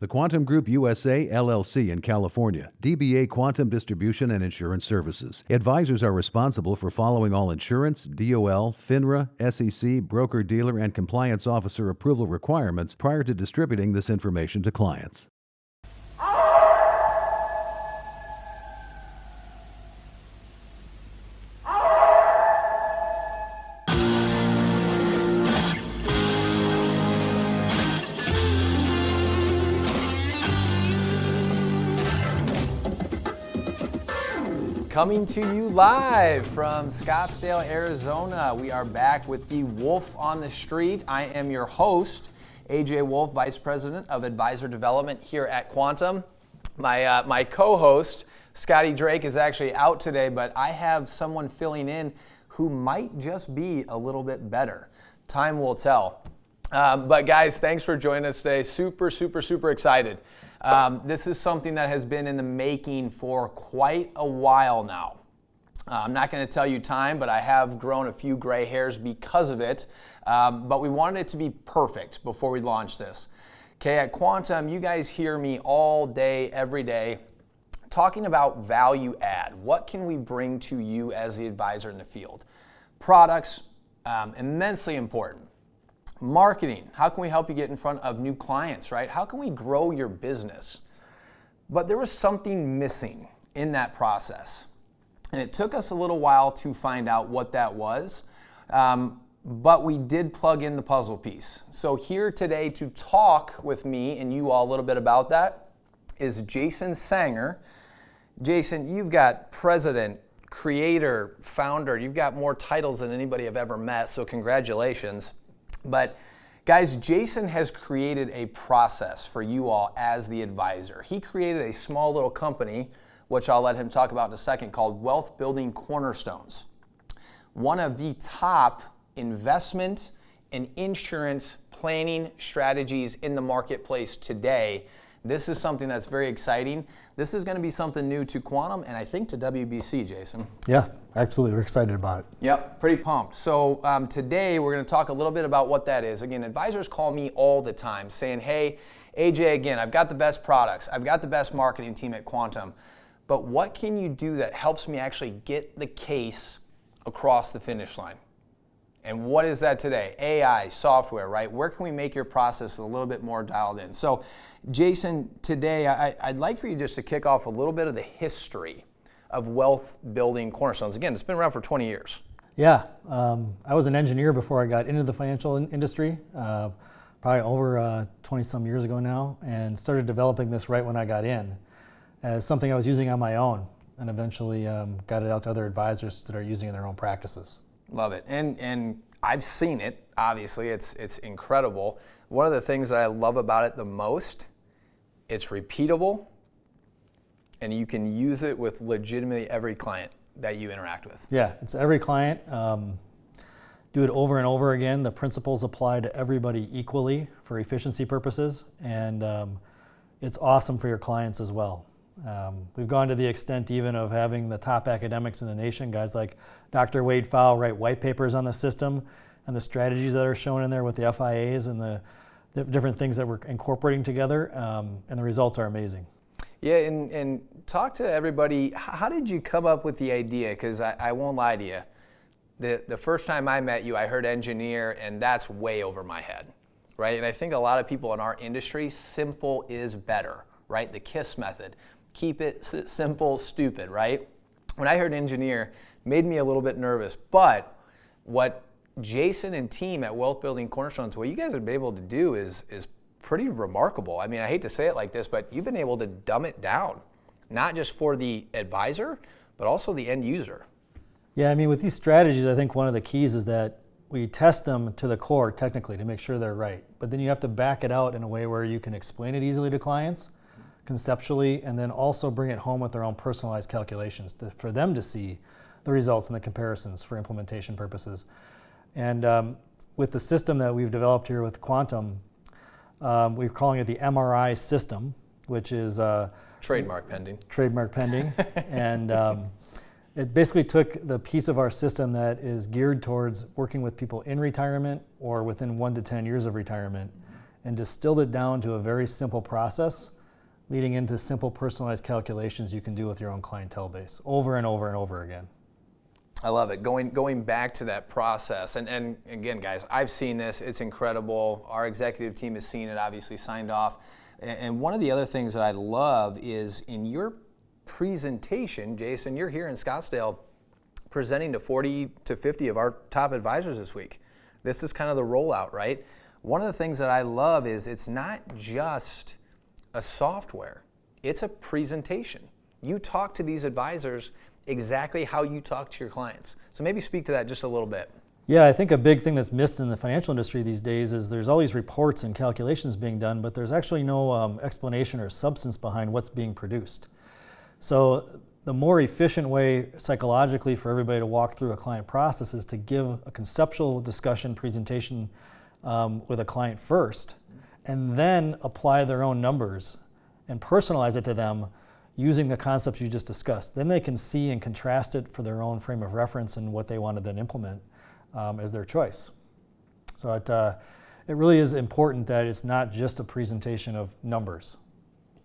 The Quantum Group USA, LLC in California, DBA Quantum Distribution and Insurance Services. Advisors are responsible for following all insurance, DOL, FINRA, SEC, broker-dealer, and compliance officer approval requirements prior to distributing this information to clients. Coming to you live from Scottsdale, Arizona. We are back with the Wolfe on the Street. I am your host, AJ Wolfe, Vice President of Advisor Development here at Quantum. My co-host, Scotty Drake, is actually out today, but I have someone filling in who might just be a little bit better. Time will tell. But guys, thanks for joining us today. Super excited. This is something that has been in the making for quite a while now. I'm not going to tell you time, but I have grown a few gray hairs because of it. But we wanted it to be perfect before we launch this. Okay, at Quantum, you guys hear me all day, every day, talking about value add. What can we bring to you as the advisor in the field? Products, immensely important. Marketing, how can we help you get in front of new clients, right? How can we grow your business? But there was something missing in that process. And it took us a little while to find out what that was, but we did plug in the puzzle piece. So here today to talk with me and you all a little bit about that is Jason Sanger. Jason, you've got president, creator, founder, you've got more titles than anybody I've ever met, so congratulations. But guys, Jason has created a process for you all as the advisor. He created a small little company, which I'll let him talk about in a second, called Wealth Building Cornerstones. One of the top investment and insurance planning strategies in the marketplace today. This is something that's very exciting. This is going to be something new to Quantum and I think to WBC, Jason. Yeah, absolutely. We're excited about it. Yep, pretty pumped. So today we're going to talk a little bit about what that is. Again, advisors call me all the time saying, hey, AJ, again, I've got the best products. I've got the best marketing team at Quantum. But what can you do that helps me actually get the case across the finish line? And what is that today? AI, software, right? Where can we make your process a little bit more dialed in? So, Jason, today I'd like for you just to kick off a little bit of the history of Wealth Building Cornerstones. Again, it's been around for 20 years. Yeah, I was an engineer before I got into the financial industry, probably over 20-some years ago now, and started developing this right when I got in as something I was using on my own, and eventually got it out to other advisors that are using it in their own practices. Love it. And I've seen it, obviously. It's incredible. One of the things that I love about it the most, it's repeatable, and you can use it with legitimately every client that you interact with. Yeah, it's every client. Do it over and over again. The principles apply to everybody equally for efficiency purposes, and it's awesome for your clients as well. We've gone to the extent even of having the top academics in the nation, guys like Dr. Wade Pfau, write white papers on the system and the strategies that are shown in there with the FIAs and the different things that we're incorporating together, and the results are amazing. Yeah, and talk to everybody, how did you come up with the idea? Because I won't lie to you, the first time I met you, I heard engineer, and that's way over my head, right? And I think a lot of people in our industry, simple is better, right? The KISS method. Keep it simple, stupid, right? When I heard engineer, made me a little bit nervous. But what Jason and team at Wealth Building Cornerstones, what you guys have been able to do is pretty remarkable. I mean, I hate to say it like this, but you've been able to dumb it down, not just for the advisor, but also the end user. Yeah, I mean, with these strategies, I think one of the keys is that we test them to the core technically to make sure they're right. But then you have to back it out in a way where you can explain it easily to clients, conceptually, and then also bring it home with their own personalized calculations for them to see the results and the comparisons for implementation purposes. And with the system that we've developed here with Quantum, we're calling it the MRI system, which is trademark pending. Trademark pending, and it basically took the piece of our system that is geared towards working with people in retirement or within 1 to 10 years of retirement, and distilled it down to a very simple process, leading into simple personalized calculations you can do with your own clientele base over and over and over again. I love it. Going back to that process, and again, guys, I've seen this. It's incredible. Our executive team has seen it, obviously signed off. And one of the other things that I love is in your presentation, Jason, you're here in Scottsdale presenting to 40 to 50 of our top advisors this week. This is kind of the rollout, right? One of the things that I love is it's not just a software, it's a presentation. You talk to these advisors exactly how you talk to your clients. So maybe speak to that just a little bit. Yeah, I think a big thing that's missed in the financial industry these days is there's all these reports and calculations being done, but there's actually no explanation or substance behind what's being produced. So the more efficient way psychologically for everybody to walk through a client process is to give a conceptual discussion presentation with a client first, and then apply their own numbers and personalize it to them using the concepts you just discussed. Then they can see and contrast it for their own frame of reference and what they want to then implement as their choice. So it really is important that it's not just a presentation of numbers.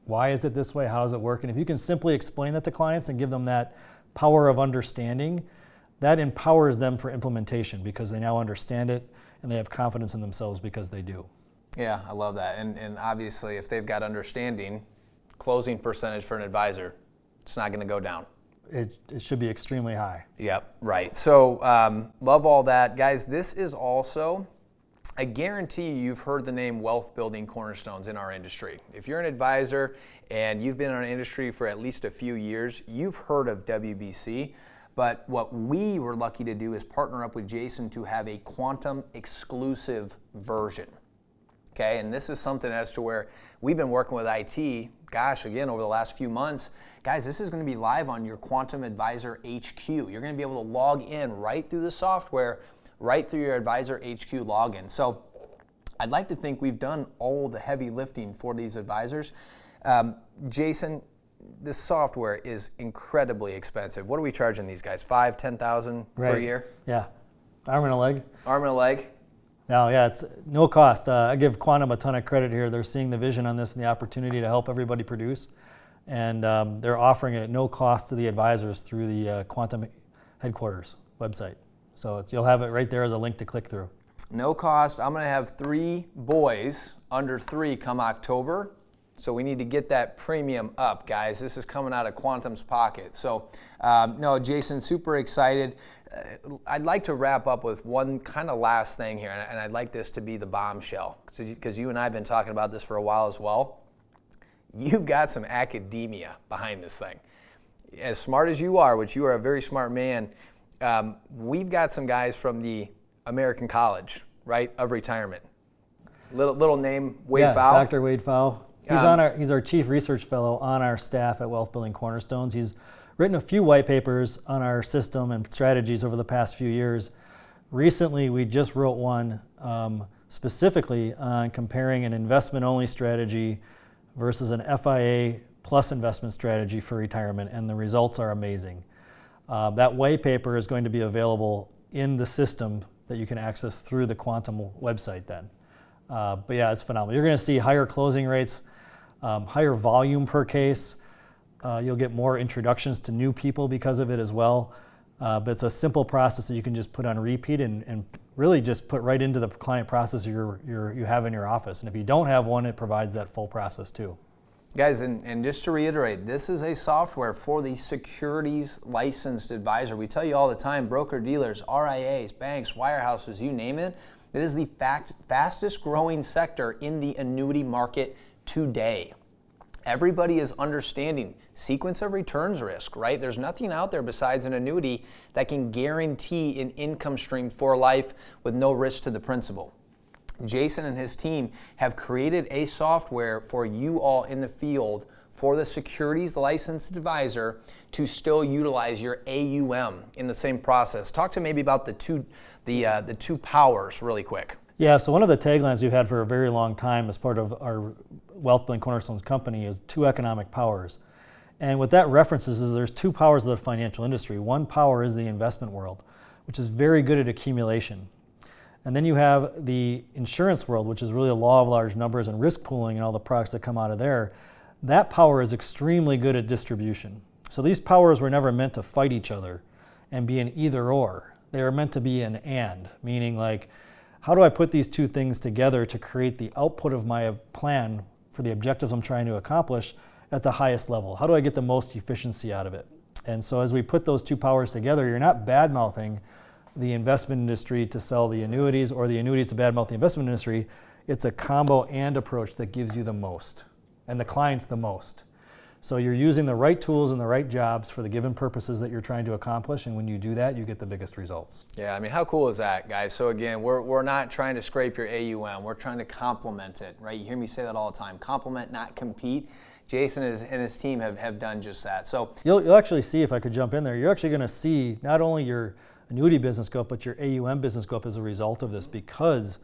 Why is it this way? How does it work? And if you can simply explain that to clients and give them that power of understanding, that empowers them for implementation because they now understand it and they have confidence in themselves because they do. Yeah, I love that. And obviously, if they've got understanding, closing percentage for an advisor, it's not going to go down. It should be extremely high. Yep, right. So love all that. Guys, this is also, I guarantee you've heard the name Wealth Building Cornerstones in our industry. If you're an advisor and you've been in our industry for at least a few years, you've heard of WBC. But what we were lucky to do is partner up with Jason to have a quantum exclusive version. Okay, and this is something as to where we've been working with IT, gosh, again, over the last few months. Guys, this is going to be live on your Quantum Advisor HQ. You're going to be able to log in right through the software, right through your Advisor HQ login. So I'd like to think we've done all the heavy lifting for these advisors. Jason, this software is incredibly expensive. What are we charging these guys? $5,000, $10,000 per year? Yeah, arm and a leg. Arm and a leg? No, yeah, it's no cost. I give Quantum a ton of credit here. They're seeing the vision on this and the opportunity to help everybody produce. And they're offering it at no cost to the advisors through the Quantum headquarters website. So you'll have it right there as a link to click through. No cost. I'm going to have 3 boys under 3 come October. So we need to get that premium up, guys. This is coming out of Quantum's pocket. So, no, Jason, super excited. I'd like to wrap up with one kind of last thing here, and I'd like this to be the bombshell, because you and I have been talking about this for a while as well. You've got some academia behind this thing. As smart as you are, which you are a very smart man, we've got some guys from the American College, right, of retirement. Little name, Wade Pfau. Dr. Wade Pfau. He's our chief research fellow on our staff at Wealth Building Cornerstones. He's written a few white papers on our system and strategies over the past few years. Recently, we just wrote one specifically on comparing an investment-only strategy versus an FIA plus investment strategy for retirement, and the results are amazing. That white paper is going to be available in the system that you can access through the Quantum website then. But yeah, it's phenomenal. You're going to see higher closing rates, higher volume per case. You'll get more introductions to new people because of it as well. But it's a simple process that you can just put on repeat and really just put right into the client process you have in your office. And if you don't have one, it provides that full process too. Guys, and just to reiterate, this is a software for the securities licensed advisor. We tell you all the time, broker-dealers, RIAs, banks, wirehouses, you name it. It is the fastest growing sector in the annuity market today. Everybody is understanding sequence of returns risk, right? There's nothing out there besides an annuity that can guarantee an income stream for life with no risk to the principal. Jason and his team have created a software for you all in the field for the securities licensed advisor to still utilize your AUM in the same process. Talk to maybe about the two powers really quick. Yeah, so one of the taglines we've had for a very long time as part of our Wealth Building Cornerstones company is 2 economic powers. And what that references is there's 2 powers of the financial industry. One power is the investment world, which is very good at accumulation. And then you have the insurance world, which is really a law of large numbers and risk pooling and all the products that come out of there. That power is extremely good at distribution. So these powers were never meant to fight each other and be an either or. They were meant to be an and, meaning like, how do I put these two things together to create the output of my plan for the objectives I'm trying to accomplish at the highest level? How do I get the most efficiency out of it? And so as we put those two powers together, you're not bad-mouthing the investment industry to sell the annuities or the annuities to bad-mouth the investment industry. It's a combo and approach that gives you the most and the clients the most. So you're using the right tools and the right jobs for the given purposes that you're trying to accomplish, and when you do that, you get the biggest results. Yeah, I mean, how cool is that, guys? So again, we're not trying to scrape your AUM. We're trying to complement it, right? You hear me say that all the time. Complement, not compete. Jason and his team have done just that. So you'll actually see, if I could jump in there, you're actually going to see not only your annuity business go up, but your AUM business go up as a result of this, because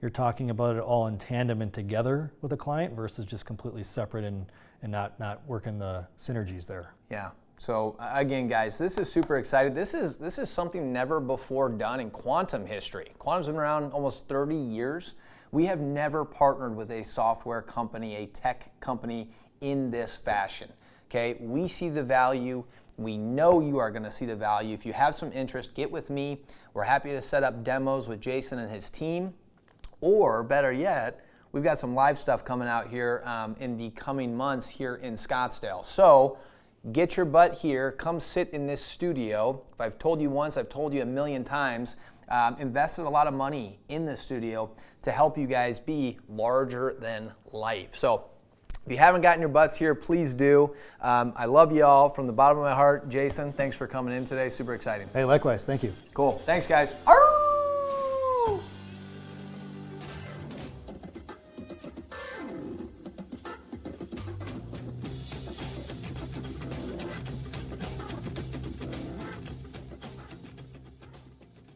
you're talking about it all in tandem and together with a client versus just completely separate and not working the synergies there. Yeah. So again, guys, this is super exciting. This is something never before done in quantum history. Quantum's been around almost 30 years. We have never partnered with a software company, a tech company in this fashion. Okay, we see the value. We know you are going to see the value. If you have some interest, get with me. We're happy to set up demos with Jason and his team. Or better yet, we've got some live stuff coming out here in the coming months here in Scottsdale. So get your butt here. Come sit in this studio. If I've told you once, I've told you a million times. Invested a lot of money in this studio to help you guys be larger than life. So if you haven't gotten your butts here, please do. I love you all from the bottom of my heart. Jason, thanks for coming in today. Super exciting. Hey, likewise. Thank you. Cool. Thanks, guys. All right.